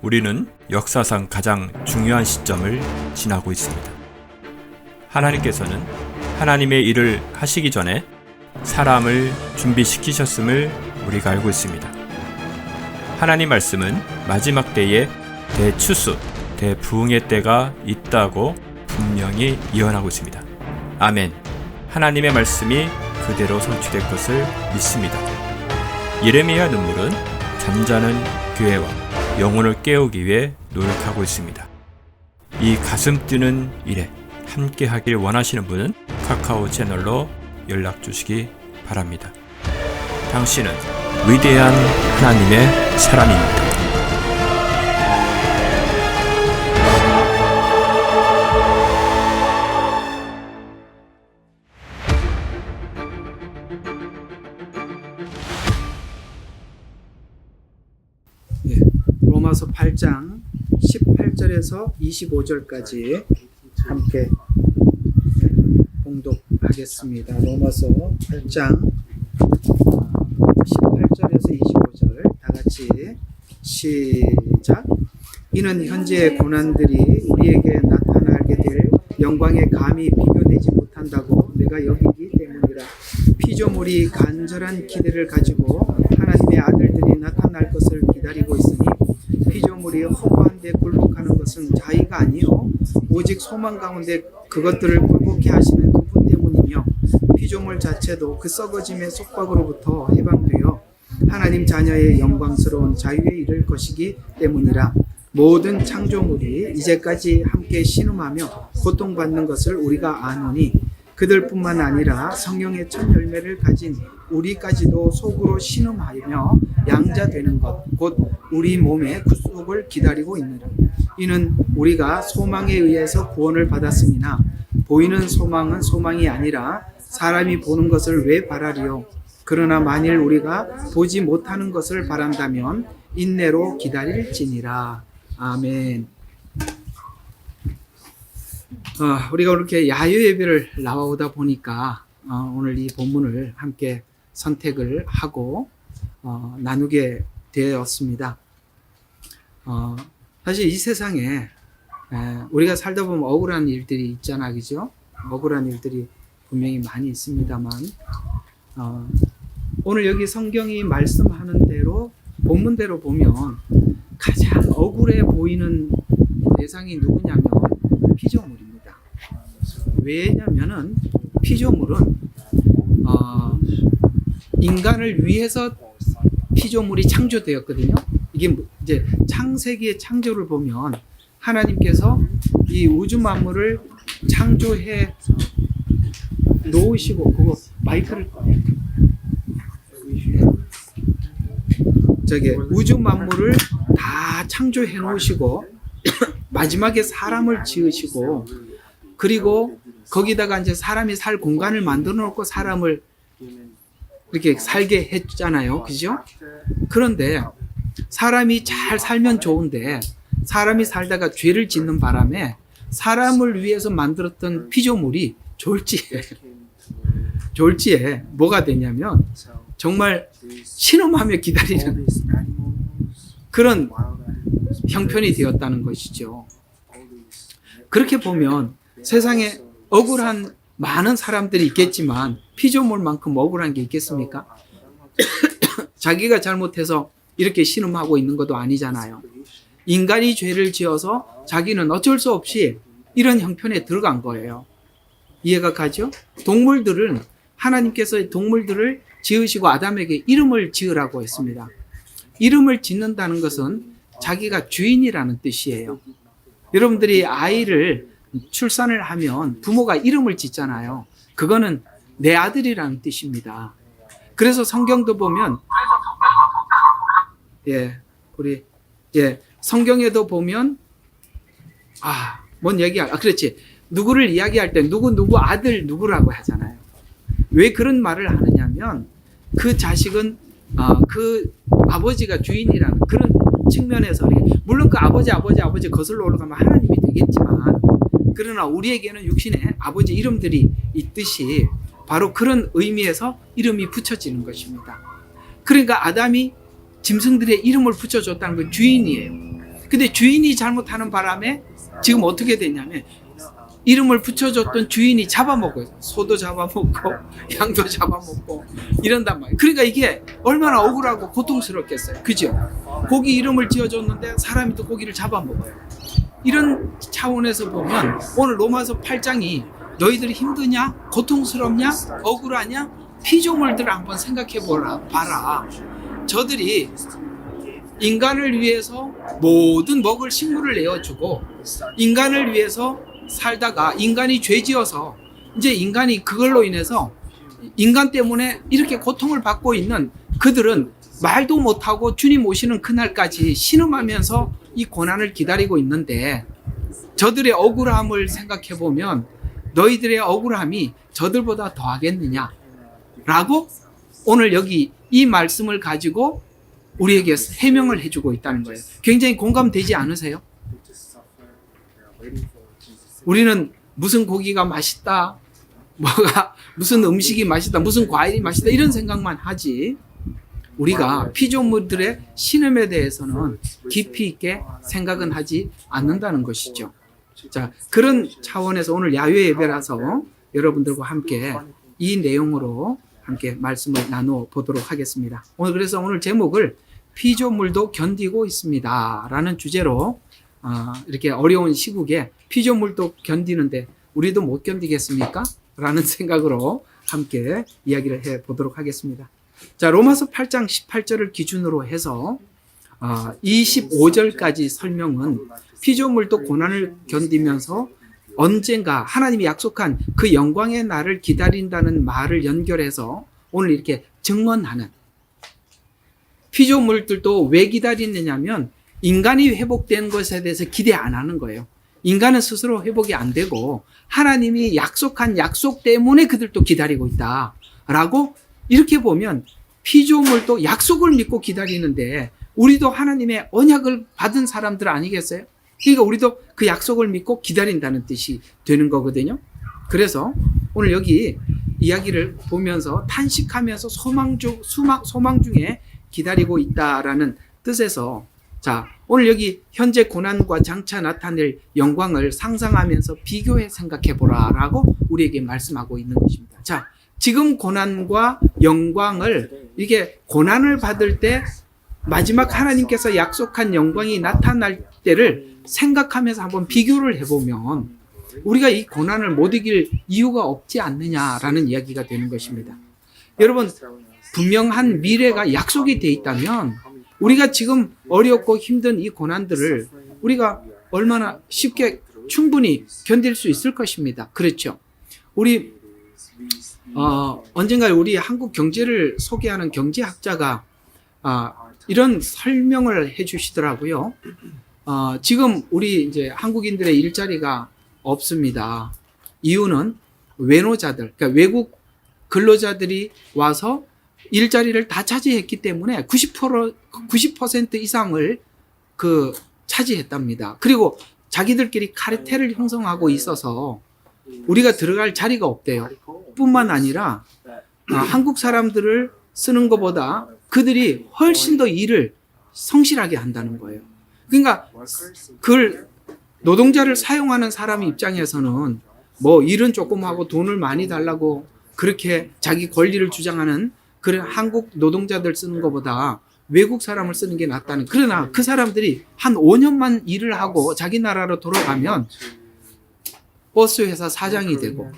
우리는 역사상 가장 중요한 시점을 지나고 있습니다. 하나님께서는 하나님의 일을 하시기 전에 사람을 준비시키셨음을 우리가 알고 있습니다. 하나님 말씀은 마지막 때에 대추수, 대부흥의 때가 있다고 분명히 예언하고 있습니다. 아멘. 하나님의 말씀이 그대로 성취될 것을 믿습니다. 예레미야 눈물은 잠자는 교회와 영혼을 깨우기 위해 노력하고 있습니다. 이 가슴 뛰는 일에 함께 하길 원하시는 분은 카카오 채널로 연락 주시기 바랍니다. 당신은 위대한 하나님의 사람입니다. 로마서 8장 18절에서 25절까지 함께 봉독하겠습니다. 로마서 8장 18절에서 25절 다 같이 시작. 이는 현재의 고난들이 우리에게 나타나게 될 영광에 감히 비교되지 못한다고 내가 여기기 때문이라. 피조물이 간절한 기대를 가지고 하나님의 아들들이 나타날 것을 기다리고 있으니 피조물이 허무한 데 굴복하는 것은 자의가 아니요 오직 소망 가운데 그것들을 굴복케 하시는 그분 때문이며 피조물 자체도 그 썩어짐의 속박으로부터 해방되어 하나님 자녀의 영광스러운 자유에 이를 것이기 때문이라. 모든 창조물이 이제까지 함께 신음하며 고통받는 것을 우리가 아노니 그들뿐만 아니라 성령의 첫 열매를 가진 우리까지도 속으로 신음하며 양자되는 것 곧 우리 몸의 구속을 기다리고 있느라. 이는 우리가 소망에 의해서 구원을 받았음이나 보이는 소망은 소망이 아니라 사람이 보는 것을 왜 바라리요. 그러나 만일 우리가 보지 못하는 것을 바란다면 인내로 기다릴지니라. 아멘. 우리가 이렇게 야유 예배를 나오다 보니까 오늘 이 본문을 함께 선택을 하고 나누게 되었습니다. 사실 이 세상에 우리가 살다 보면 억울한 일들이 있잖아, 그죠? 억울한 일들이 분명히 많이 있습니다만 오늘 여기 성경이 말씀하는 대로 본문대로 보면 가장 억울해 보이는 대상이 누구냐면 피조물입니다. 왜냐면은 피조물은 인간을 위해서 피조물이 창조되었거든요. 이게 이제 창세기의 창조를 보면 하나님께서 이 우주 만물을 창조해 놓으시고 그거 마이크를 우주 만물을 다 창조해 놓으시고 마지막에 사람을 지으시고 그리고 거기다가 이제 사람이 살 공간을 만들어 놓고 사람을 이렇게 살게 했잖아요. 그죠? 그런데 사람이 잘 살면 좋은데 사람이 살다가 죄를 짓는 바람에 사람을 위해서 만들었던 피조물이 졸지에 뭐가 되냐면 정말 신음하며 기다리는 그런 형편이 되었다는 것이죠. 그렇게 보면 세상에 억울한 많은 사람들이 있겠지만 피조물만큼 억울한 게 있겠습니까? 자기가 잘못해서 이렇게 신음하고 있는 것도 아니잖아요. 인간이 죄를 지어서 자기는 어쩔 수 없이 이런 형편에 들어간 거예요. 이해가 가죠? 동물들은 하나님께서 동물들을 지으시고 아담에게 이름을 지으라고 했습니다. 이름을 짓는다는 것은 자기가 주인이라는 뜻이에요. 여러분들이 아이를 출산을 하면 부모가 이름을 짓잖아요. 그거는 내 아들이라는 뜻입니다. 그래서 성경도 보면 성경에도 보면 그렇지. 누구를 이야기할 때 누구 아들 누구라고 하잖아요. 왜 그런 말을 하느냐면 그 자식은 그 아버지가 주인이라는 그런 측면에서 물론 그 아버지 거슬러 올라가면 하나님이 되겠지만 그러나 우리에게는 육신의 아버지 이름들이 있듯이 바로 그런 의미에서 이름이 붙여지는 것입니다. 그러니까 아담이 짐승들의 이름을 붙여줬다는 건 주인이에요. 근데 주인이 잘못하는 바람에 지금 어떻게 됐냐면 이름을 붙여줬던 주인이 잡아먹어요. 소도 잡아먹고 양도 잡아먹고 이런단 말이에요. 그러니까 이게 얼마나 억울하고 고통스럽겠어요. 그죠? 고기 이름을 지어줬는데 사람이 또 고기를 잡아먹어요. 이런 차원에서 보면 오늘 로마서 8장이 너희들이 힘드냐? 고통스럽냐? 억울하냐? 피조물들을 한번 생각해 봐라. 저들이 인간을 위해서 모든 먹을 식물을 내어주고 인간을 위해서 살다가 인간이 죄지어서 이제 인간이 그걸로 인해서 인간 때문에 이렇게 고통을 받고 있는 그들은 말도 못하고 주님 오시는 그날까지 신음하면서 이 고난을 기다리고 있는데 저들의 억울함을 생각해 보면 너희들의 억울함이 저들보다 더하겠느냐 라고 오늘 여기 이 말씀을 가지고 우리에게 해명을 해주고 있다는 거예요. 굉장히 공감되지 않으세요? 우리는 무슨 고기가 맛있다, 무슨 음식이 맛있다, 무슨 과일이 맛있다 이런 생각만 하지 우리가 피조물들의 신음에 대해서는 깊이 있게 생각은 하지 않는다는 것이죠. 자, 그런 차원에서 오늘 야외 예배라서 여러분들과 함께 이 내용으로 함께 말씀을 나누어 보도록 하겠습니다. 그래서 오늘 제목을 피조물도 견디고 있습니다 라는 주제로 이렇게 어려운 시국에 피조물도 견디는데 우리도 못 견디겠습니까? 라는 생각으로 함께 이야기를 해 보도록 하겠습니다. 자, 로마서 8장 18절을 기준으로 해서 25절까지 설명은 피조물도 고난을 견디면서 언젠가 하나님이 약속한 그 영광의 날을 기다린다는 말을 연결해서 오늘 이렇게 증언하는, 피조물들도 왜 기다리느냐면 인간이 회복된 것에 대해서 기대 안 하는 거예요. 인간은 스스로 회복이 안 되고 하나님이 약속한 약속 때문에 그들도 기다리고 있다라고 이렇게 보면 피조물도 약속을 믿고 기다리는데 우리도 하나님의 언약을 받은 사람들 아니겠어요? 그러니까 우리도 그 약속을 믿고 기다린다는 뜻이 되는 거거든요. 그래서 오늘 여기 이야기를 보면서 탄식하면서 소망 중에 기다리고 있다라는 뜻에서 자, 오늘 여기 현재 고난과 장차 나타낼 영광을 상상하면서 비교해 생각해 보라라고 우리에게 말씀하고 있는 것입니다. 자, 지금 고난과 영광을 이게 고난을 받을 때 마지막 하나님께서 약속한 영광이 나타날 때를 생각하면서 한번 비교를 해보면 우리가 이 고난을 못 이길 이유가 없지 않느냐라는 이야기가 되는 것입니다. 여러분, 분명한 미래가 약속이 돼 있다면 우리가 지금 어렵고 힘든 이 고난들을 우리가 얼마나 쉽게 충분히 견딜 수 있을 것입니다. 그렇죠? 우리 언젠가 우리 한국 경제를 소개하는 경제학자가 이런 설명을 해주시더라고요. 지금 우리 이제 한국인들의 일자리가 없습니다. 이유는 외노자들, 그러니까 외국 근로자들이 와서 일자리를 다 차지했기 때문에 90% 이상을 차지했답니다. 그리고 자기들끼리 카르텔을 형성하고 있어서 우리가 들어갈 자리가 없대요. 뿐만 아니라 한국 사람들을 쓰는 것보다 그들이 훨씬 더 일을 성실하게 한다는 거예요. 그러니까 그걸 노동자를 사용하는 사람 입장에서는 뭐 일은 조금 하고 돈을 많이 달라고 그렇게 자기 권리를 주장하는 그런 한국 노동자들 쓰는 것보다 외국 사람을 쓰는 게 낫다는. 그러나 그 사람들이 한 5년만 일을 하고 자기 나라로 돌아가면 버스 회사 사장이 되고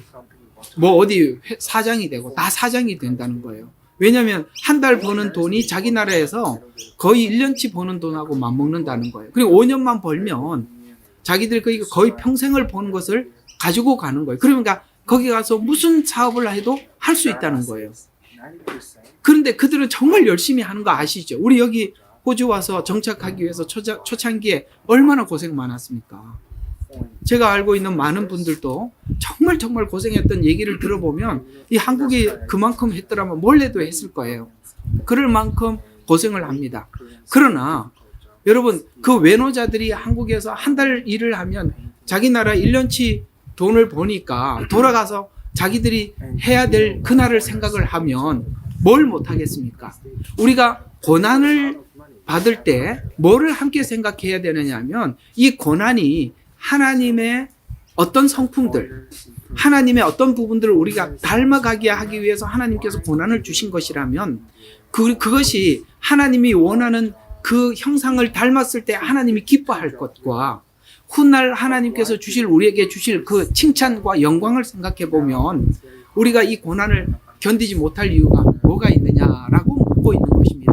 뭐 어디 사장이 되고 다 사장이 된다는 거예요. 왜냐하면 한 달 버는 돈이 자기 나라에서 거의 1년치 버는 돈하고 맞먹는다는 거예요. 그리고 5년만 벌면 자기들 거의 평생을 버는 것을 가지고 가는 거예요. 그러니까 거기 가서 무슨 사업을 해도 할 수 있다는 거예요. 그런데 그들은 정말 열심히 하는 거 아시죠? 우리 여기 호주 와서 정착하기 위해서 초창기에 얼마나 고생 많았습니까? 제가 알고 있는 많은 분들도 정말 고생했던 얘기를 들어보면 이 한국이 그만큼 했더라면 몰래도 했을 거예요. 그럴 만큼 고생을 합니다. 그러나 여러분, 그 외노자들이 한국에서 한 달 일을 하면 자기 나라 1년치 돈을 버니까 돌아가서 자기들이 해야 될 그날을 생각을 하면 뭘 못하겠습니까? 우리가 고난을 받을 때 뭐를 함께 생각해야 되느냐 하면 이 고난이 하나님의 어떤 성품들, 하나님의 어떤 부분들을 우리가 닮아가게 하기 위해서 하나님께서 고난을 주신 것이라면 그것이 하나님이 원하는 그 형상을 닮았을 때 하나님이 기뻐할 것과 훗날 하나님께서 우리에게 주실 그 칭찬과 영광을 생각해 보면 우리가 이 고난을 견디지 못할 이유가 뭐가 있느냐라고 묻고 있는 것입니다.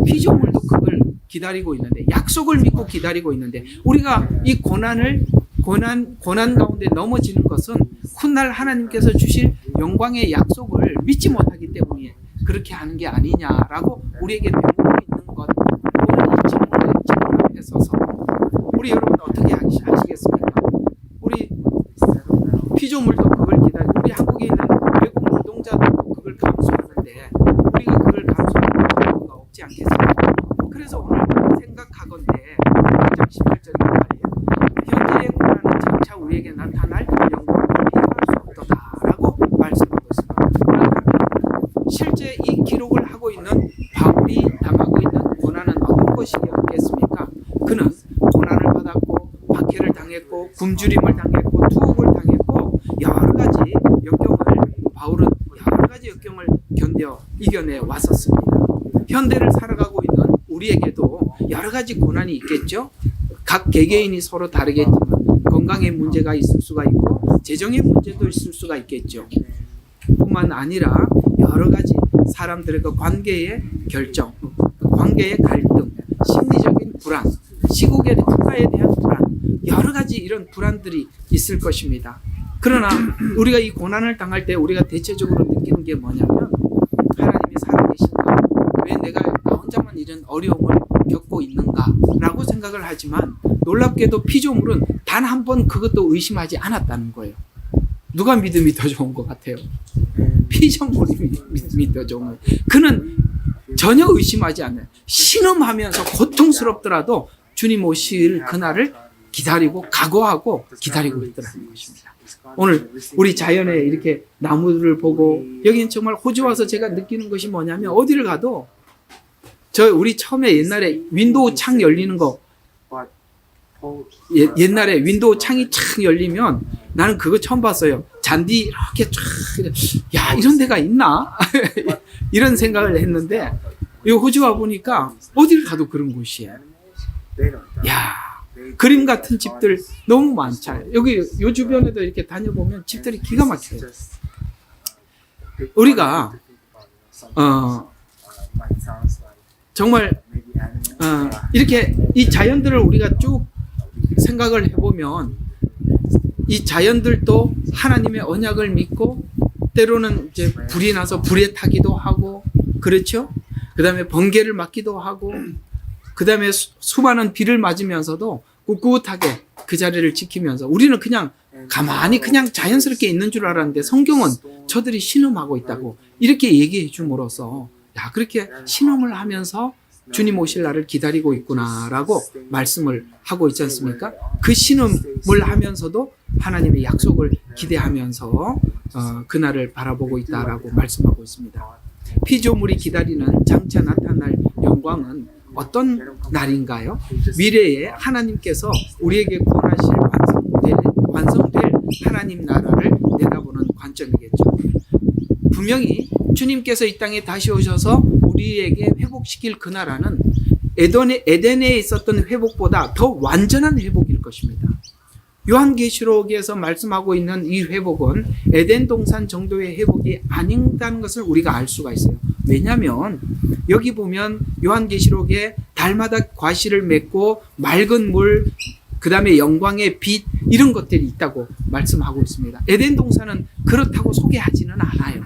피조물도 그걸 기다리고 있는데, 약속을 믿고 기다리고 있는데, 우리가 이 고난 가운데 넘어지는 것은 훗날 하나님께서 주실 영광의 약속을 믿지 못하기 때문에 그렇게 하는 게 아니냐라고 우리에게 배우고 있는 것. 오늘 이 질문 앞에 서서 우리 여러분 어떻게 하시겠습니까? 우리 피조물도 그걸 기다리고, 우리 한국에 있는 외국 노동자도 그걸 감수하는데 우리가 그걸 감수하는 이유가 없지 않겠습니까? 그래서 오늘 생각하건대 1장 18절에 말이에요. 현재의 고난은 장차 우리에게 나타날 영광을 비교할 수 없도다라고 말씀하고 있습니다. 실제 이 기록을 하고 있는 바울이 당하고 있는 고난은 어떤 것이겠습니까? 그는 고난을 받았고 박해를 당했고 굶주림을 당했고 투옥을 당했고 여러 가지 역경을 바울은 여러 가지 역경을 이겨내 왔었습니다. 현대를 살아가고 있는 우리에게도 여러 가지 고난이 있겠죠. 각 개개인이 서로 다르겠지만 건강의 문제가 있을 수가 있고 재정의 문제도 있을 수가 있겠죠. 뿐만 아니라 여러 가지 사람들의 그 관계의 결정, 관계의 갈등, 심리적인 불안, 시국의 국가에 대한 불안, 여러 가지 이런 불안들이 있을 것입니다. 그러나 우리가 이 고난을 당할 때 우리가 대체적으로 느끼는 게 뭐냐면 하나님이 살아계신가? 왜 내가 나 혼자만 이런 어려움을 겪고 있는가라고 생각을 하지만 놀랍게도 피조물은 단 한 번 그것도 의심하지 않았다는 거예요. 누가 믿음이 더 좋은 것 같아요? 피조물이 믿음이 더 좋은 거예요. 그는 전혀 의심하지 않아요. 신음하면서 고통스럽더라도 주님 오실 그날을 기다리고 각오하고 기다리고 있더라는 것입니다. 오늘 우리 자연에 이렇게 나무를 보고 여기는 정말 호주 와서 제가 느끼는 것이 뭐냐면 어디를 가도 우리 처음에 옛날에 윈도우 창 열리는 거 옛날에 윈도우 창이 착 열리면 나는 그거 처음 봤어요. 잔디 이렇게 쫙, 야 이런 데가 있나? 이런 생각을 했는데 이 호주 와 보니까 어디를 가도 그런 곳이에요. 야 그림 같은 집들 너무 많잖아요. 여기 요 주변에도 이렇게 다녀보면 집들이 기가 막혀요. 우리가 정말 이렇게 이 자연들을 우리가 쭉 생각을 해보면 이 자연들도 하나님의 언약을 믿고 때로는 이제 불이 나서 불에 타기도 하고 그렇죠. 그 다음에 번개를 맞기도 하고 그 다음에 수많은 비를 맞으면서도 꿋꿋하게 그 자리를 지키면서 우리는 그냥 가만히 그냥 자연스럽게 있는 줄 알았는데 성경은 저들이 신음하고 있다고 이렇게 얘기해 줌으로써 야 그렇게 신음을 하면서 주님 오실 날을 기다리고 있구나라고 말씀을 하고 있지 않습니까? 그 신음을 하면서도 하나님의 약속을 기대하면서 그날을 바라보고 있다라고 말씀하고 있습니다. 피조물이 기다리는 장차 나타날 영광은 어떤 날인가요? 미래에 하나님께서 우리에게 구원하실 완성될 하나님 나라를 내다보는 관점이겠죠. 분명히 주님께서 이 땅에 다시 오셔서 우리에게 회복시킬 그 나라는 에덴에 있었던 회복보다 더 완전한 회복일 것입니다. 요한계시록에서 말씀하고 있는 이 회복은 에덴 동산 정도의 회복이 아닌다는 것을 우리가 알 수가 있어요. 왜냐하면 여기 보면 요한계시록에 달마다 과실을 맺고 맑은 물, 그 다음에 영광의 빛 이런 것들이 있다고 말씀하고 있습니다. 에덴 동산은 그렇다고 소개하지는 않아요.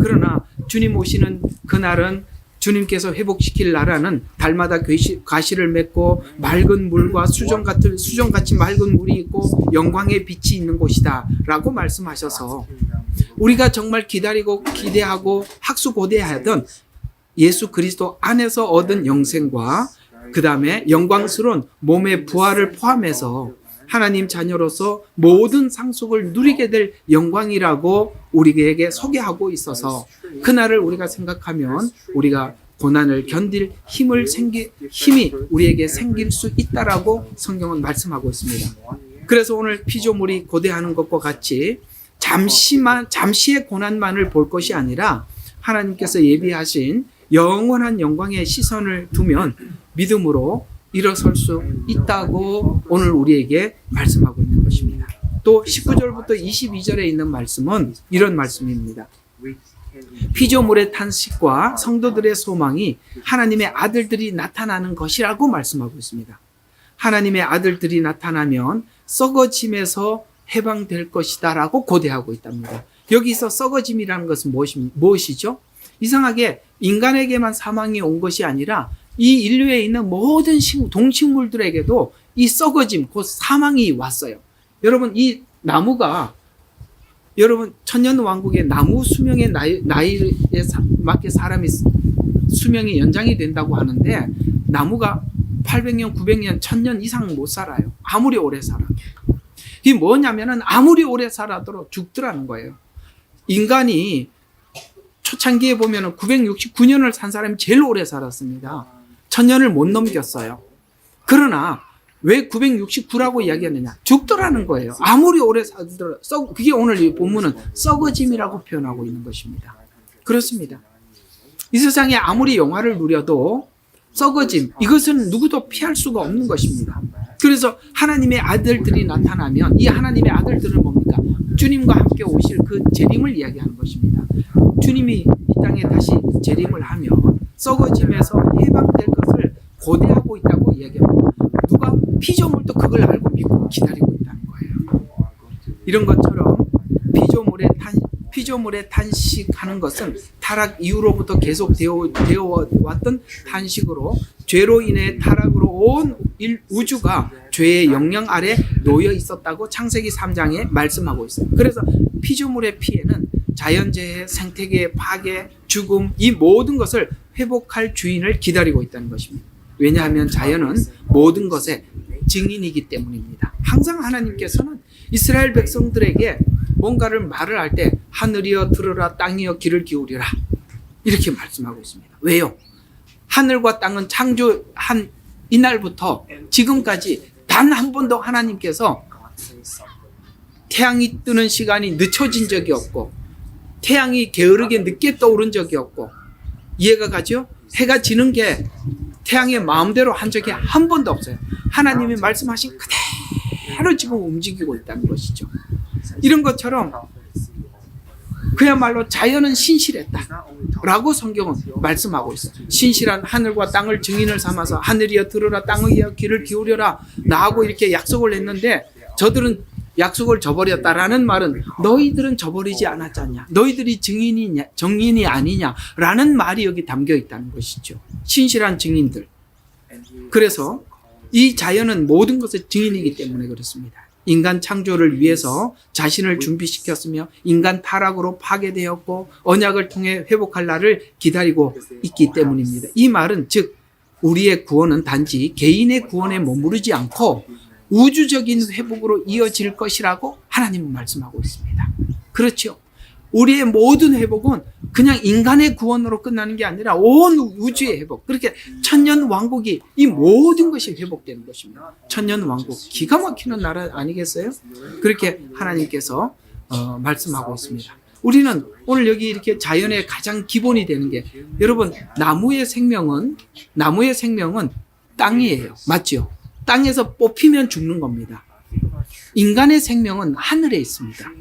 그러나 주님 오시는 그날은 주님께서 회복시킬 나라는 달마다 과실을 맺고 맑은 물과 수정같이 맑은 물이 있고 영광의 빛이 있는 곳이다 라고 말씀하셔서 우리가 정말 기다리고 기대하고 학수고대하던 예수 그리스도 안에서 얻은 영생과 그 다음에 영광스러운 몸의 부활을 포함해서 하나님 자녀로서 모든 상속을 누리게 될 영광이라고 우리에게 소개하고 있어서 그날을 우리가 생각하면 우리가 고난을 견딜 힘이 우리에게 생길 수 있다라고 성경은 말씀하고 있습니다. 그래서 오늘 피조물이 고대하는 것과 같이 잠시의 고난만을 볼 것이 아니라 하나님께서 예비하신 영원한 영광의 시선을 두면 믿음으로 일어설 수 있다고 오늘 우리에게 말씀하고 있는 것입니다. 또 19절부터 22절에 있는 말씀은 이런 말씀입니다. 피조물의 탄식과 성도들의 소망이 하나님의 아들들이 나타나는 것이라고 말씀하고 있습니다. 하나님의 아들들이 나타나면 썩어짐에서 해방될 것이다 라고 고대하고 있답니다. 여기서 썩어짐이라는 것은 무엇이죠? 이상하게 인간에게만 사망이 온 것이 아니라 이 인류에 있는 모든 동식물들에게도 이 썩어짐, 곧 사망이 왔어요. 여러분, 이 나무가 천년왕국의 나무 수명의 나이에 맞게 사람이 수명이 연장이 된다고 하는데 나무가 800년, 900년, 1000년 이상 못 살아요. 아무리 오래 살아. 이게 뭐냐면은 아무리 오래 살아도 죽더라는 거예요. 인간이 초창기에 보면은 969년을 산 사람이 제일 오래 살았습니다. 1000년을 못 넘겼어요. 그러나 왜 969라고 이야기하느냐? 죽더라는 거예요. 아무리 오래 살더라도 그게 오늘 이 본문은 썩어짐이라고 표현하고 있는 것입니다. 그렇습니다. 이 세상에 아무리 영화를 누려도 썩어짐, 이것은 누구도 피할 수가 없는 것입니다. 그래서 하나님의 아들들이 나타나면 이 하나님의 아들들은 뭡니까? 주님과 함께 오실 그 재림을 이야기하는 것입니다. 주님이 이 땅에 다시 재림을 하면 썩어짐에서 해방될 것을 고대하고 있다고 이야기합니다. 누가? 피조물도 그걸 알고 믿고 기다리고 있다는 거예요. 이런 것처럼 피조물의 탄식하는 것은 타락 이후로부터 계속 되어 왔던 탄식으로 죄로 인해 타락으로 온 우주가 죄의 영향 아래 놓여 있었다고 창세기 3장에 말씀하고 있습니다. 그래서 피조물의 피해는 자연재해, 생태계 파괴, 죽음, 이 모든 것을 회복할 주인을 기다리고 있다는 것입니다. 왜냐하면 자연은 모든 것의 증인이기 때문입니다. 항상 하나님께서는 이스라엘 백성들에게 뭔가를 말을 할 때 하늘이여 들으라, 땅이여 귀를 기울여라, 이렇게 말씀하고 있습니다. 왜요? 하늘과 땅은 창조한 이날부터 지금까지 단 한 번도 하나님께서 태양이 뜨는 시간이 늦춰진 적이 없고 태양이 게으르게 늦게 떠오른 적이 없고, 이해가 가죠? 해가 지는 게 태양의 마음대로 한 적이 한 번도 없어요. 하나님이 말씀하신 그대로 지금 움직이고 있다는 것이죠. 이런 것처럼 그야말로 자연은 신실했다 라고 성경은 말씀하고 있어요. 신실한 하늘과 땅을 증인을 삼아서 하늘이여 들으라, 땅이여 귀를 기울여라, 나하고 이렇게 약속을 했는데 저들은 약속을 저버렸다라는 말은 너희들은 저버리지 않았잖냐, 너희들이 정인이 아니냐라는 말이 여기 담겨 있다는 것이죠. 신실한 증인들. 그래서 이 자연은 모든 것의 증인이기 때문에 그렇습니다. 인간 창조를 위해서 자신을 준비시켰으며 인간 타락으로 파괴되었고 언약을 통해 회복할 날을 기다리고 있기 때문입니다. 이 말은 즉 우리의 구원은 단지 개인의 구원에 머무르지 않고 우주적인 회복으로 이어질 것이라고 하나님은 말씀하고 있습니다. 그렇죠. 우리의 모든 회복은 그냥 인간의 구원으로 끝나는 게 아니라 온 우주의 회복. 그렇게 천년왕국이 이 모든 것이 회복되는 것입니다. 천년왕국, 기가 막히는 나라 아니겠어요? 그렇게 하나님께서 말씀하고 있습니다. 우리는 오늘 여기 이렇게 자연의 가장 기본이 되는 게, 여러분, 나무의 생명은 땅이에요. 맞죠? 땅에서 뽑히면 죽는 겁니다. 인간의 생명은 하늘에 있습니다.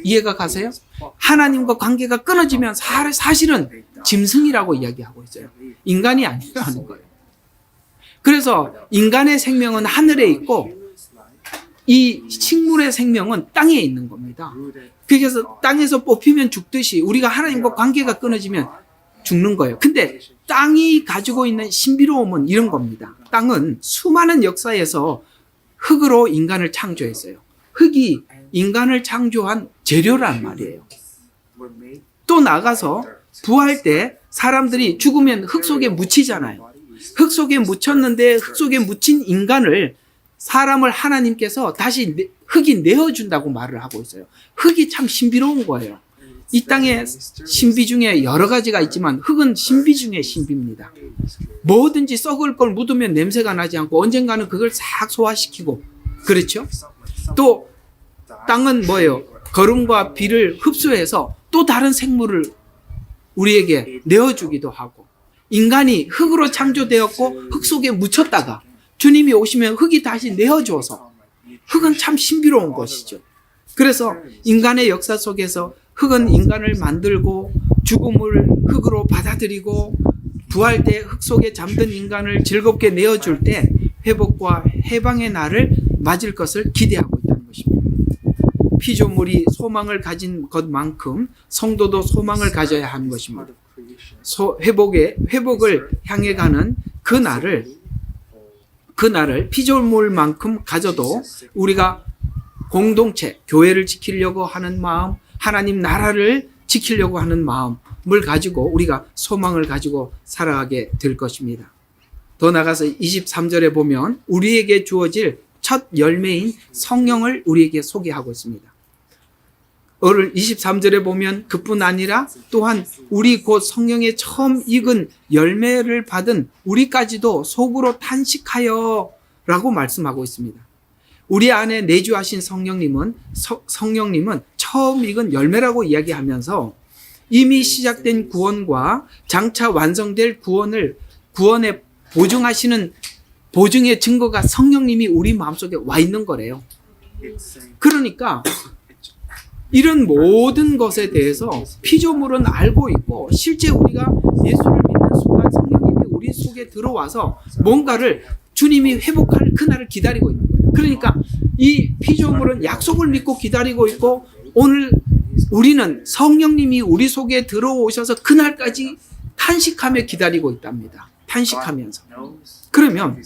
이해가 가세요? 하나님과 관계가 끊어지면 사실은 짐승이라고 이야기하고 있어요. 인간이 아니라는 거예요. 그래서 인간의 생명은 하늘에 있고 이 식물의 생명은 땅에 있는 겁니다. 그래서 땅에서 뽑히면 죽듯이 우리가 하나님과 관계가 끊어지면 죽는 거예요. 근데 땅이 가지고 있는 신비로움은 이런 겁니다. 땅은 수많은 역사에서 흙으로 인간을 창조했어요. 흙이 인간을 창조한 재료란 말이에요. 또 나가서 부활 때 사람들이 죽으면 흙 속에 묻히잖아요. 흙 속에 묻혔는데 흙 속에 묻힌 인간을, 사람을 하나님께서 다시 흙이 내어준다고 말을 하고 있어요. 흙이 참 신비로운 거예요. 이 땅에 신비 중에 여러 가지가 있지만 흙은 신비 중에 신비입니다. 뭐든지 썩을 걸 묻으면 냄새가 나지 않고 언젠가는 그걸 싹 소화시키고, 그렇죠? 또 땅은 뭐예요? 거름과 비를 흡수해서 또 다른 생물을 우리에게 내어주기도 하고, 인간이 흙으로 창조되었고 흙 속에 묻혔다가 주님이 오시면 흙이 다시 내어줘서, 흙은 참 신비로운 것이죠. 그래서 인간의 역사 속에서 흙은 인간을 만들고 죽음을 흙으로 받아들이고 부활 때 흙 속에 잠든 인간을 즐겁게 내어줄 때 회복과 해방의 날을 맞을 것을 기대하고 있다는 것입니다. 피조물이 소망을 가진 것만큼 성도도 소망을 가져야 하는 것입니다. 회복을 향해 가는 그 날을 피조물만큼 가져도 우리가 공동체, 교회를 지키려고 하는 마음, 하나님 나라를 지키려고 하는 마음을 가지고 우리가 소망을 가지고 살아가게 될 것입니다. 더 나아가서 23절에 보면 우리에게 주어질 첫 열매인 성령을 우리에게 소개하고 있습니다. 오늘 23절에 보면 그뿐 아니라 또한 우리 곧 성령의 처음 익은 열매를 받은 우리까지도 속으로 탄식하여 라고 말씀하고 있습니다. 우리 안에 내주하신 성령님은 처음 익은 열매라고 이야기하면서 이미 시작된 구원과 장차 완성될 구원에 보증하시는 보증의 증거가 성령님이 우리 마음속에 와 있는 거래요. 그러니까 이런 모든 것에 대해서 피조물은 알고 있고 실제 우리가 예수를 믿는 순간 성령님이 우리 속에 들어와서 뭔가를 주님이 회복할 그날을 기다리고 있는 거예요. 그러니까 이 피조물은 약속을 믿고 기다리고 있고 오늘 우리는 성령님이 우리 속에 들어오셔서 그날까지 탄식하며 기다리고 있답니다. 탄식하면서. 그러면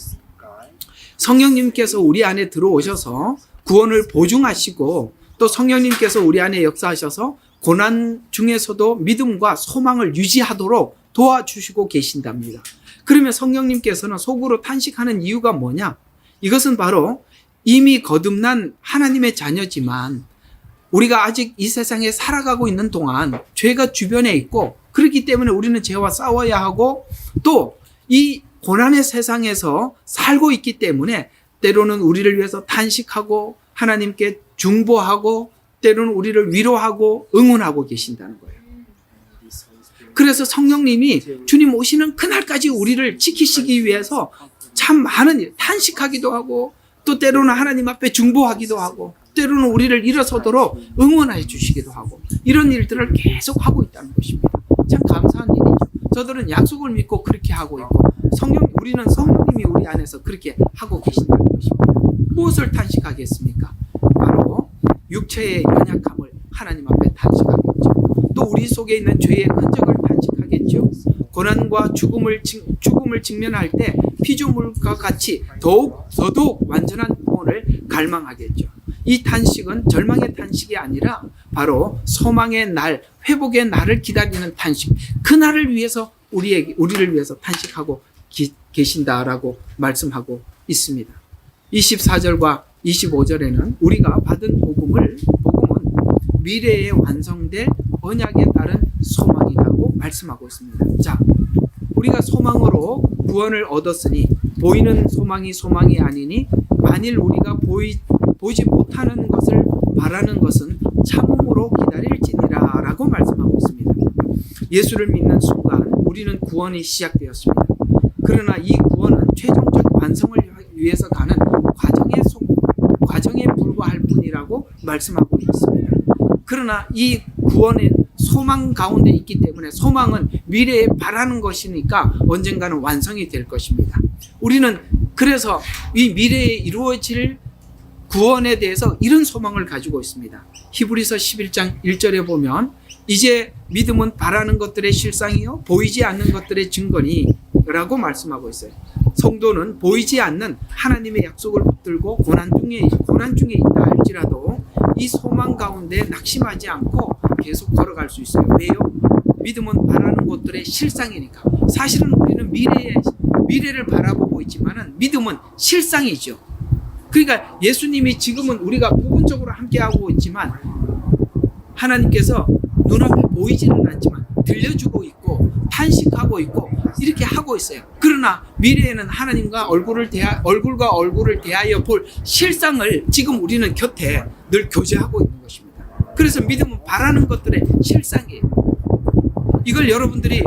성령님께서 우리 안에 들어오셔서 구원을 보증하시고 또 성령님께서 우리 안에 역사하셔서 고난 중에서도 믿음과 소망을 유지하도록 도와주시고 계신답니다. 그러면 성령님께서는 속으로 탄식하는 이유가 뭐냐? 이것은 바로 이미 거듭난 하나님의 자녀지만 우리가 아직 이 세상에 살아가고 있는 동안 죄가 주변에 있고 그렇기 때문에 우리는 죄와 싸워야 하고 또 이 고난의 세상에서 살고 있기 때문에 때로는 우리를 위해서 탄식하고 하나님께 중보하고 때로는 우리를 위로하고 응원하고 계신다는 거예요. 그래서 성령님이 주님 오시는 그날까지 우리를 지키시기 위해서 참 많은 일, 탄식하기도 하고 또 때로는 하나님 앞에 중보하기도 하고 때로는 우리를 일어서도록 응원해 주시기도 하고 이런 일들을 계속 하고 있다는 것입니다. 참 감사한 일이죠. 저들은 약속을 믿고 그렇게 하고 있고 우리는 성령님이 우리 안에서 그렇게 하고 계신다는 것입니다. 무엇을 탄식하겠습니까? 바로 육체의 연약함을 하나님 앞에 탄식하겠죠. 또 우리 속에 있는 죄의 흔적을 탄식하겠죠. 고난과 죽음을 직면할 때 피조물과 같이 더더욱 완전한 구원을 갈망하겠죠. 이 탄식은 절망의 탄식이 아니라 바로 소망의 날, 회복의 날을 기다리는 탄식. 그 날을 위해서 우리를 위해서 탄식하고 계신다라고 말씀하고 있습니다. 24절과 25절에는 우리가 받은 복음은 미래에 완성될 언약에 따른 소망이라고 말씀하고 있습니다. 자, 우리가 소망으로 구원을 얻었으니 보이는 소망이 아니니 만일 우리가 보지 못하는 것을 바라는 것은 참음으로 기다릴지니라 라고 말씀하고 있습니다. 예수를 믿는 순간 우리는 구원이 시작되었습니다. 그러나 이 구원은 최종적 완성을 위해서 가는 과정에 불과할 뿐이라고 말씀하고 있습니다. 그러나 이 구원은 소망 가운데 있기 때문에 소망은 미래에 바라는 것이니까 언젠가는 완성이 될 것입니다. 우리는 그래서 이 미래에 이루어질 구원에 대해서 이런 소망을 가지고 있습니다. 히브리서 11장 1절에 보면 이제 믿음은 바라는 것들의 실상이요 보이지 않는 것들의 증거니 라고 말씀하고 있어요. 성도는 보이지 않는 하나님의 약속을 붙들고 고난 중에 있다 할지라도 이 소망 가운데 낙심하지 않고 계속 걸어갈 수 있어요. 왜요? 믿음은 바라는 것들의 실상이니까. 사실은 우리는 미래를 바라보고 있지만은 믿음은 실상이죠. 그러니까 예수님이 지금은 우리가 부분적으로 함께하고 있지만 하나님께서 눈앞에 보이지는 않지만 들려주고 있고 탄식하고 있고 이렇게 하고 있어요. 그러나 미래에는 하나님과 얼굴과 얼굴을 대하여 볼 실상을 지금 우리는 곁에 늘 교제하고 있는 것입니다. 그래서 믿음은 바라는 것들의 실상이에요. 이걸 여러분들이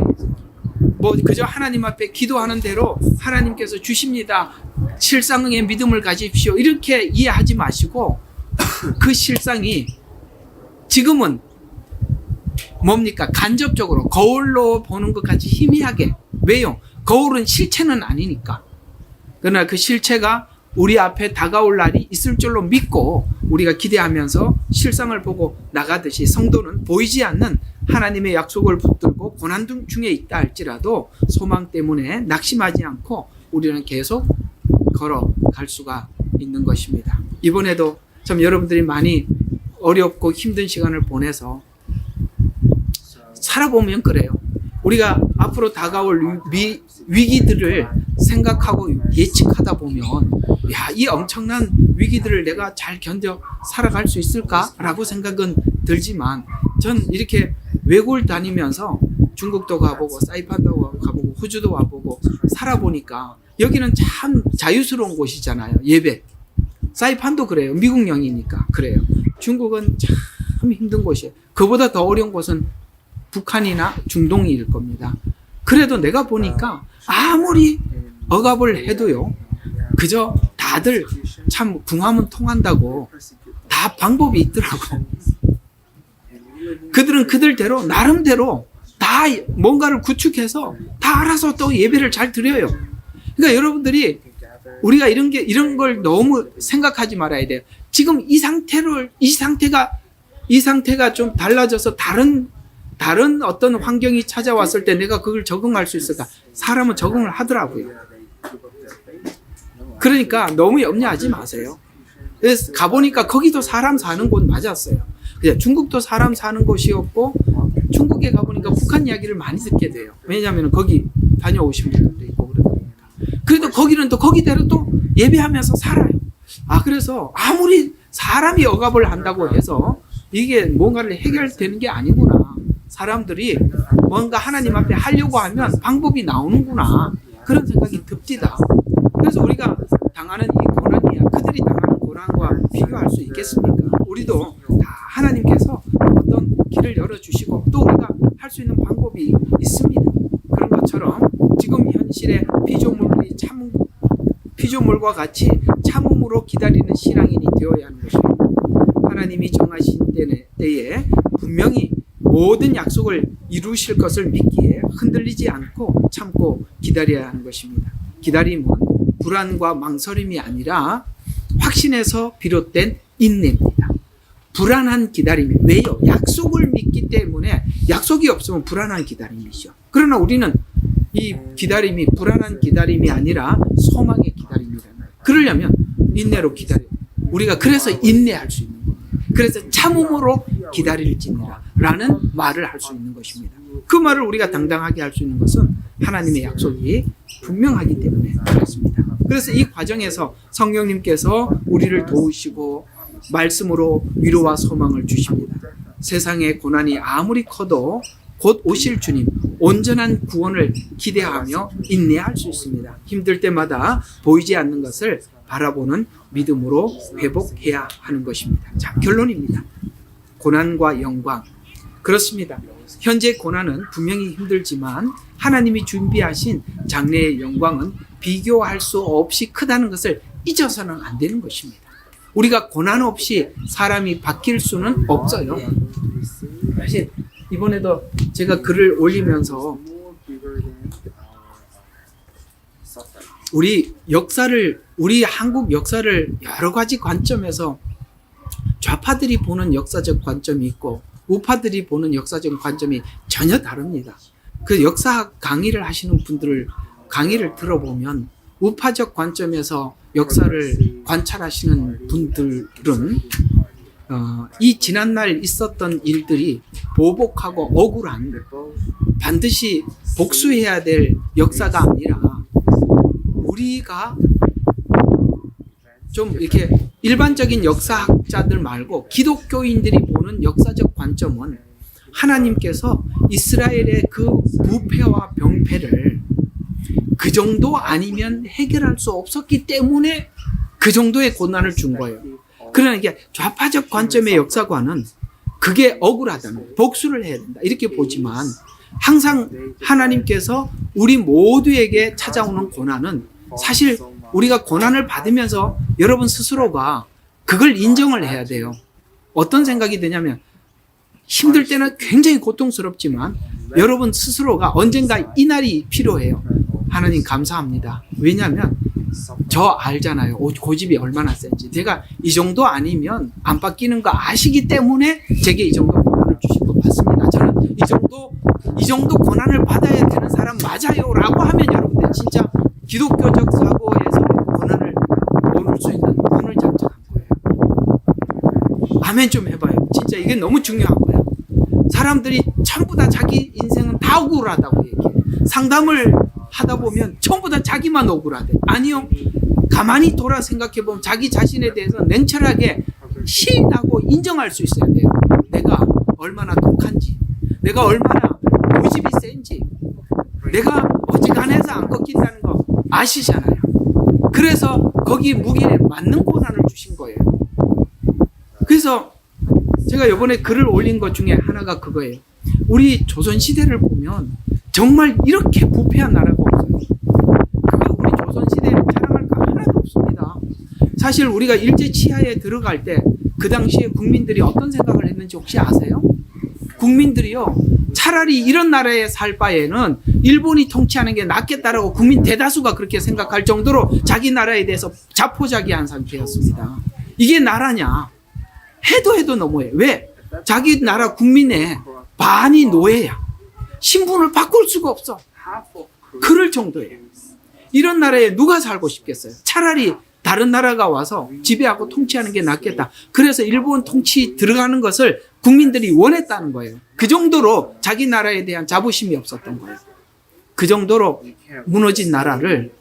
뭐 그저 하나님 앞에 기도하는 대로 하나님께서 주십니다. 실상의 믿음을 가지십시오. 이렇게 이해하지 마시고 그 실상이 지금은 뭡니까? 간접적으로 거울로 보는 것 같이 희미하게. 왜요? 거울은 실체는 아니니까. 그러나 그 실체가 우리 앞에 다가올 날이 있을 줄로 믿고 우리가 기대하면서 실상을 보고 나가듯이 성도는 보이지 않는 하나님의 약속을 붙들고 고난 중에 있다 할지라도 소망 때문에 낙심하지 않고 우리는 계속 걸어갈 수가 있는 것입니다. 이번에도 참 여러분들이 많이 어렵고 힘든 시간을 보내서 살아보면 그래요. 우리가 앞으로 다가올 위기들을 생각하고 예측하다 보면 이 엄청난 위기들을 내가 잘 견뎌 살아갈 수 있을까라고 생각은 들지만 전 이렇게 외국을 다니면서 중국도 가보고 사이판도 가보고 호주도 와보고 살아보니까 여기는 참 자유스러운 곳이잖아요. 예배. 사이판도 그래요. 미국령이니까 그래요. 중국은 참 힘든 곳이에요. 그보다 더 어려운 곳은 북한이나 중동일 겁니다. 그래도 내가 보니까 아무리 억압을 해도요, 그저 다들 참 궁하면 통한다고 다 방법이 있더라고. 그들은 그들대로 나름대로 다 뭔가를 구축해서 다 알아서 또 예배를 잘 드려요. 그러니까 여러분들이 우리가 이런 걸 너무 생각하지 말아야 돼요. 지금 이 상태가 좀 달라져서 다른 어떤 환경이 찾아왔을 때 내가 그걸 적응할 수 있을까? 사람은 적응을 하더라고요. 그러니까 너무 염려하지 마세요. 그래서 가보니까 거기도 사람 사는 곳 맞았어요. 그냥 중국도 사람 사는 곳이었고 중국에 가보니까 북한 이야기를 많이 듣게 돼요. 왜냐하면 거기 다녀오신 분들도 있고 그러다 보니까. 그래도 거기는 또 거기대로 또 예배하면서 살아요. 그래서 아무리 사람이 억압을 한다고 해서 이게 뭔가를 해결되는 게 아니구나. 사람들이 뭔가 하나님 앞에 하려고 하면 방법이 나오는구나. 그런 생각이 듭디다. 그래서 우리가 당하는 이 고난이야 그들이 당하는 고난과 비교할 수 있겠습니까? 우리도 다 하나님께서 어떤 길을 열어주시고 또 우리가 할 수 있는 방법이 있습니다. 그런 것처럼 지금 현실의 피조물과 같이 참음으로 기다리는 신앙인이 되어야 하는 것입니다. 하나님이 정하신 때에 분명히 모든 약속을 이루실 것을 믿기에 흔들리지 않고 참고 기다려야 하는 것입니다. 기다림은 불안과 망설임이 아니라 확신에서 비롯된 인내입니다. 불안한 기다림이 왜요? 약속을 믿기 때문에 약속이 없으면 불안한 기다림이죠. 그러나 우리는 이 기다림이 불안한 기다림이 아니라 소망의 기다림이라는 거예요. 그러려면 인내로 기다려. 우리가 그래서 인내할 수 있는 거예요. 그래서 참음으로 기다릴지니라 라는 말을 할 수 있는 것입니다. 그 말을 우리가 당당하게 할 수 있는 것은 하나님의 약속이 분명하기 때문에 그렇습니다. 그래서 이 과정에서 성령님께서 우리를 도우시고 말씀으로 위로와 소망을 주십니다. 세상의 고난이 아무리 커도 곧 오실 주님 온전한 구원을 기대하며 인내할 수 있습니다. 힘들 때마다 보이지 않는 것을 바라보는 믿음으로 회복해야 하는 것입니다. 자, 결론입니다. 고난과 영광. 그렇습니다. 현재 고난은 분명히 힘들지만 하나님이 준비하신 장래의 영광은 비교할 수 없이 크다는 것을 잊어서는 안 되는 것입니다. 우리가 고난 없이 사람이 바뀔 수는 없어요. 사실 이번에도 제가 글을 올리면서 우리 한국 역사를 여러 가지 관점에서 좌파들이 보는 역사적 관점이 있고 우파들이 보는 역사적 관점이 전혀 다릅니다. 그 역사 강의를 하시는 분들을 강의를 들어보면 우파적 관점에서 역사를 관찰하시는 분들은 이 지난날 있었던 일들이 보복하고 억울한 반드시 복수해야 될 역사가 아니라 우리가 좀 이렇게 일반적인 역사학자들 말고 기독교인들이 보는 역사적 관점은 하나님께서 이스라엘의 그 부패와 병폐를 그 정도 아니면 해결할 수 없었기 때문에 그 정도의 고난을 준 거예요. 그러나 이게 좌파적 관점의 역사관은 그게 억울하다는, 복수를 해야 된다 이렇게 보지만, 항상 하나님께서 우리 모두에게 찾아오는 고난은 사실 우리가 고난을 받으면서 여러분 스스로가 그걸 인정을 해야 돼요. 어떤 생각이 드냐면, 힘들 때는 굉장히 고통스럽지만 여러분 스스로가 언젠가 이 날이 필요해요. 하나님 감사합니다. 왜냐하면 저 알잖아요. 고집이 얼마나 센지. 내가 이 정도 아니면 안 바뀌는 거 아시기 때문에 제게 이 정도 고난을 주신 것 같습니다. 저는 이 정도 고난을 받아야 되는 사람 맞아요 라고 하면 여러분들 진짜 기독교적 사고에서 고난을 모를 수 있는 눈을 장착한 거예요. 아멘 좀 해봐요. 진짜 이게 너무 중요한 거예요. 사람들이 전부 다 자기 인생은 다 억울하다고 얘기해요. 상담을 하다 보면 전부 다 자기만 억울하대. 아니요. 가만히 돌아 생각해 보면 자기 자신에 대해서 냉철하게 시인하고 인정할 수 있어야 돼요. 내가 얼마나 독한지, 내가 얼마나 고집이 센지, 내가 어지간해서 안 꺾인다는 거 아시잖아요. 그래서 거기 무게에 맞는 고난을 주신 거예요. 그래서 제가 이번에 글을 올린 것 중에 하나가 그거예요. 우리 조선시대를 보면 정말 이렇게 부패한 나라가 없어요. 그거 우리 조선시대에 자랑할 거 하나도 없습니다. 사실 우리가 일제치하에 들어갈 때 그 당시에 국민들이 어떤 생각을 했는지 혹시 아세요? 국민들이요, 차라리 이런 나라에 살 바에는 일본이 통치하는 게 낫겠다라고 국민 대다수가 그렇게 생각할 정도로 자기 나라에 대해서 자포자기한 상태였습니다. 이게 나라냐? 해도 너무해. 왜? 자기 나라 국민의 반이 노예야. 신분을 바꿀 수가 없어. 그럴 정도예요. 이런 나라에 누가 살고 싶겠어요? 차라리 다른 나라가 와서 지배하고 통치하는 게 낫겠다. 그래서 일본 통치 들어가는 것을 국민들이 원했다는 거예요. 그 정도로 자기 나라에 대한 자부심이 없었던 거예요. 그 정도로 무너진 나라를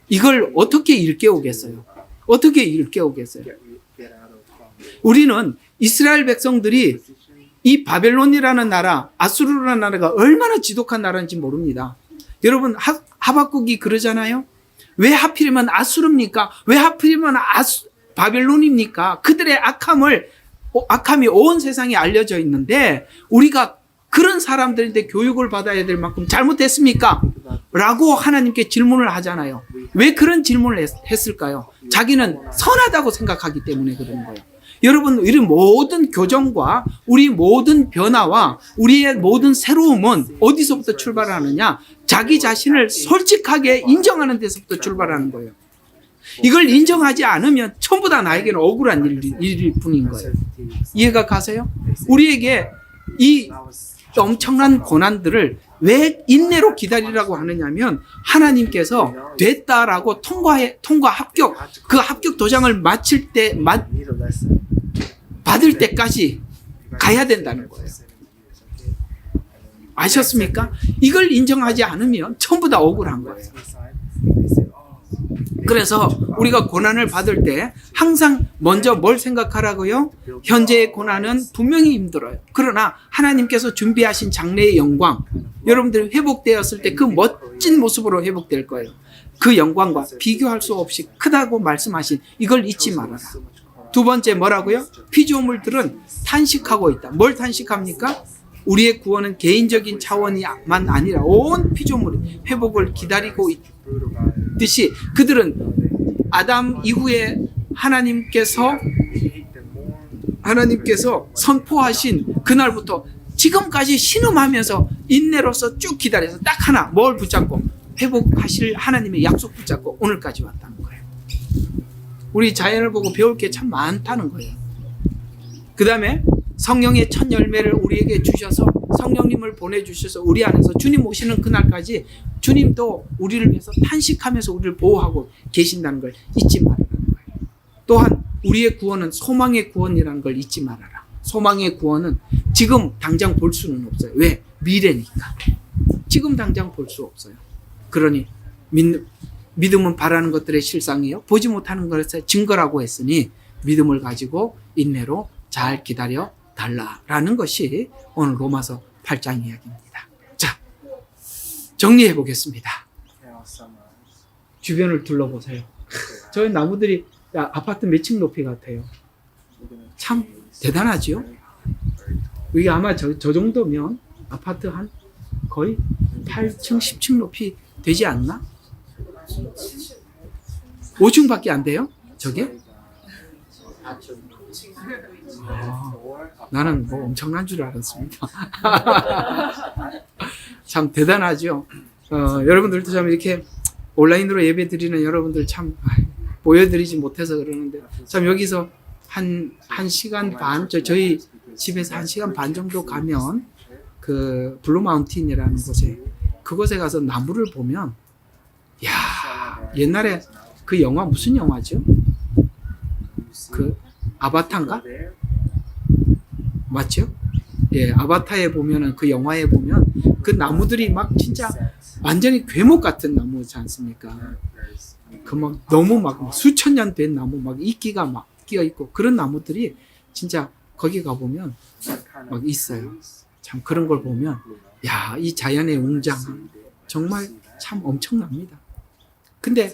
이걸 어떻게 일깨우겠어요? 어떻게 일깨우겠어요? 우리는 이스라엘 백성들이 이 바벨론이라는 나라, 아수르라는 나라가 얼마나 지독한 나라인지 모릅니다. 여러분, 하박국이 그러잖아요. 왜 하필이면 아수르입니까? 왜 하필이면 바벨론입니까? 그들의 악함이 온 세상에 알려져 있는데 우리가 그런 사람들인데 교육을 받아야 될 만큼 잘못했습니까? 라고 하나님께 질문을 하잖아요. 왜 그런 질문을 했을까요? 자기는 선하다고 생각하기 때문에 그런 거예요. 여러분, 우리 모든 교정과 우리 모든 변화와 우리의 모든 새로움은 어디서부터 출발하느냐? 자기 자신을 솔직하게 인정하는 데서부터 출발하는 거예요. 이걸 인정하지 않으면 전부 다 나에게는 억울한 일일 뿐인 거예요. 이해가 가세요? 우리에게 이 엄청난 고난들을 왜 인내로 기다리라고 하느냐면 하나님께서 됐다라고 통과 합격, 그 합격 도장을 받을 때까지 가야 된다는 거예요. 아셨습니까? 이걸 인정하지 않으면 전부 다 억울한 거예요. 그래서 우리가 고난을 받을 때 항상 먼저 뭘 생각하라고요? 현재의 고난은 분명히 힘들어요. 그러나 하나님께서 준비하신 장래의 영광, 여러분들이 회복되었을 때 그 멋진 모습으로 회복될 거예요. 그 영광과 비교할 수 없이 크다고 말씀하신 이걸 잊지 말아라. 두 번째 뭐라고요? 피조물들은 탄식하고 있다. 뭘 탄식합니까? 우리의 구원은 개인적인 차원이만 아니라 온 피조물이 회복을 기다리고 있듯이 그들은 아담 이후에 하나님께서 선포하신 그날부터 지금까지 신음하면서 인내로서 쭉 기다려서 딱 하나 뭘 붙잡고 회복하실 하나님의 약속 붙잡고 오늘까지 왔다는 거예요. 우리 자연을 보고 배울 게 참 많다는 거예요. 그 다음에 성령의 첫 열매를 우리에게 주셔서 성령님을 보내주셔서 우리 안에서 주님 오시는 그날까지 주님도 우리를 위해서 탄식하면서 우리를 보호하고 계신다는 걸 잊지 말아라. 또한 우리의 구원은 소망의 구원이라는 걸 잊지 말아라. 소망의 구원은 지금 당장 볼 수는 없어요. 왜? 미래니까. 지금 당장 볼 수 없어요. 그러니 믿음은 바라는 것들의 실상이요 보지 못하는 것의 증거라고 했으니 믿음을 가지고 인내로 잘 기다려 달라라는 것이 오늘 로마서 8장 이야기입니다. 자, 정리해 보겠습니다. 주변을 둘러보세요. 저 나무들이 아파트 몇 층 높이 같아요. 참 대단하지요? 이게 아마 저 정도면 아파트 한 거의 8층, 10층 높이 되지 않나? 5층밖에 안 돼요? 저게? 나는 뭐 엄청난 줄 알았습니다. 참 대단하죠? 여러분들도 참 이렇게 온라인으로 예배 드리는 여러분들 참 보여드리지 못해서 그러는데 참 여기서 한 시간 반, 저희 집에서 1시간 반 정도 가면 그 블루 마운틴이라는 곳에 그곳에 가서 나무를 보면 야, 옛날에 그 영화 무슨 영화죠? 그 아바타인가? 맞죠? 예, 아바타에 보면은 그 영화에 보면 그 나무들이 막 진짜 완전히 괴목 같은 나무지 않습니까? 그 막 너무 막 수천 년 된 나무 막 이끼가 막 끼어 있고 그런 나무들이 진짜 거기 가 보면 막 있어요. 참 그런 걸 보면 야, 이 자연의 웅장함 정말 참 엄청납니다. 근데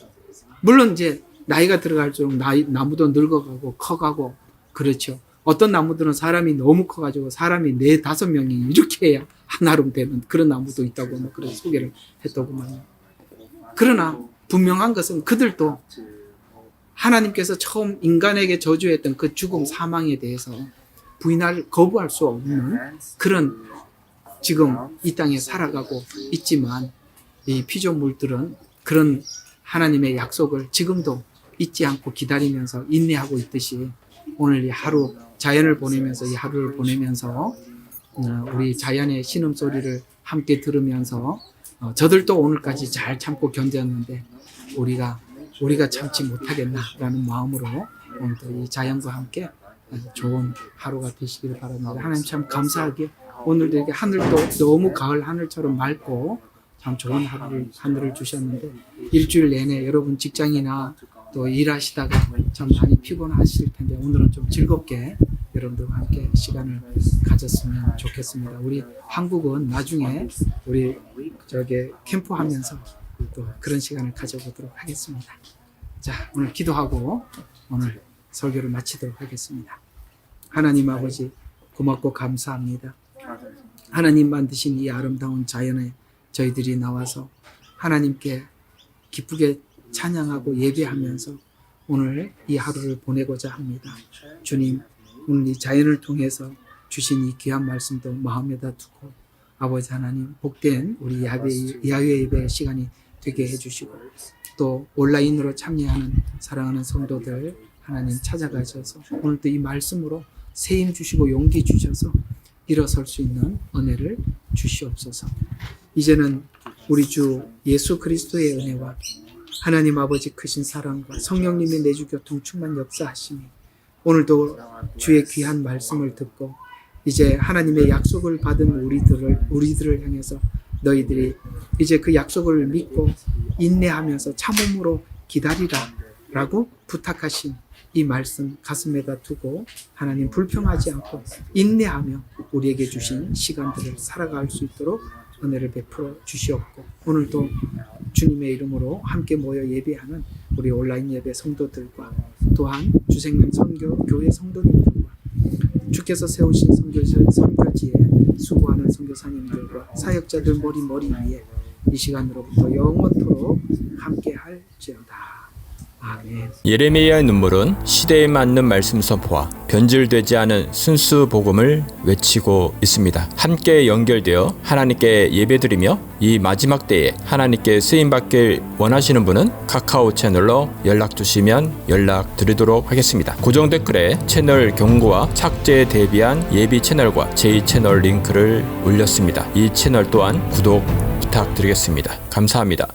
물론 이제 나이가 들어갈수록 나무도 늙어가고 커가고 그렇죠. 어떤 나무들은 사람이 너무 커가지고 사람이 4-5명이 이렇게 해야 하나로 되는 그런 나무도 있다고 뭐 그런 소개를 했더구만요. 그러나 분명한 것은 그들도 하나님께서 처음 인간에게 저주했던 그 죽음 사망에 대해서 거부할 수 없는 그런 지금 이 땅에 살아가고 있지만 이 피조물들은 그런 하나님의 약속을 지금도 잊지 않고 기다리면서 인내하고 있듯이 오늘 이 하루 자연을 보내면서 이 하루를 보내면서 우리 자연의 신음소리를 함께 들으면서 저들도 오늘까지 잘 참고 견뎠는데 우리가 참지 못하겠나라는 마음으로 오늘도 이 자연과 함께 좋은 하루가 되시기를 바랍니다. 하나님 참 감사하게 오늘도 이렇게 하늘도 너무 가을 하늘처럼 맑고 참 좋은 하늘을 주셨는데 일주일 내내 여러분 직장이나 또 일하시다가 참 많이 피곤하실 텐데 오늘은 좀 즐겁게 여러분들과 함께 시간을 가졌으면 좋겠습니다. 우리 한국은 나중에 우리 캠프하면서 또 그런 시간을 가져보도록 하겠습니다. 자, 오늘 기도하고 오늘 설교를 마치도록 하겠습니다. 하나님 아버지 고맙고 감사합니다. 하나님 만드신 이 아름다운 자연에 저희들이 나와서 하나님께 기쁘게 찬양하고 예배하면서 오늘 이 하루를 보내고자 합니다. 주님, 오늘 이 자연을 통해서 주신 이 귀한 말씀도 마음에다 두고 아버지 하나님 복된 우리 야외 예배 시간이 되게 해주시고 또 온라인으로 참여하는 사랑하는 성도들 하나님 찾아가셔서 오늘도 이 말씀으로 세임 주시고 용기 주셔서 일어설 수 있는 은혜를 주시옵소서. 이제는 우리 주 예수 그리스도의 은혜와 하나님 아버지 크신 사랑과 성령님의 내주 교통 충만 역사하심이 오늘도 주의 귀한 말씀을 듣고 이제 하나님의 약속을 받은 우리들을 향해서 너희들이 이제 그 약속을 믿고 인내하면서 참음으로 기다리라 라고 부탁하신 이 말씀 가슴에다 두고 하나님 불평하지 않고 인내하며 우리에게 주신 시간들을 살아갈 수 있도록 은혜를 베풀어 주시옵고 오늘도 주님의 이름으로 함께 모여 예배하는 우리 온라인 예배 성도들과 또한 주생명 선교 교회 성도님들과 주께서 세우신 선교지에 수고하는 선교사님들과 사역자들 머리 위에 이 시간으로부터 영원토록 함께 할지어다. 아멘. 예레미야의 눈물은 시대에 맞는 말씀 선포와 변질되지 않은 순수 복음을 외치고 있습니다. 함께 연결되어 하나님께 예배드리며 이 마지막 때에 하나님께 쓰임받길 원하시는 분은 카카오 채널로 연락 주시면 연락드리도록 하겠습니다. 고정 댓글에 채널 경고와 착제에 대비한 예비 채널과 제2채널 링크를 올렸습니다. 이 채널 또한 구독 부탁드리겠습니다. 감사합니다.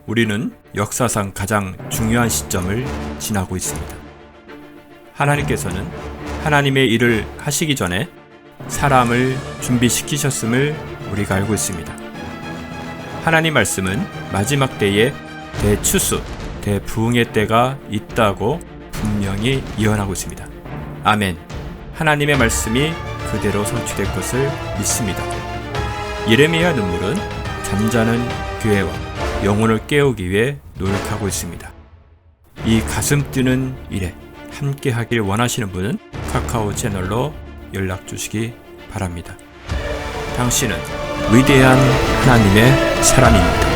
우리는 역사상 가장 중요한 시점을 지나고 있습니다. 하나님께서는 하나님의 일을 하시기 전에 사람을 준비시키셨음을 우리가 알고 있습니다. 하나님 말씀은 마지막 때에 대추수, 대부흥의 때가 있다고 분명히 예언하고 있습니다. 아멘. 하나님의 말씀이 그대로 성취될 것을 믿습니다. 예레미야 눈물은 잠자는 교회와 영혼을 깨우기 위해 노력하고 있습니다. 이 가슴 뛰는 일에 함께 하길 원하시는 분은 카카오 채널로 연락 주시기 바랍니다. 당신은 위대한 하나님의 사람입니다.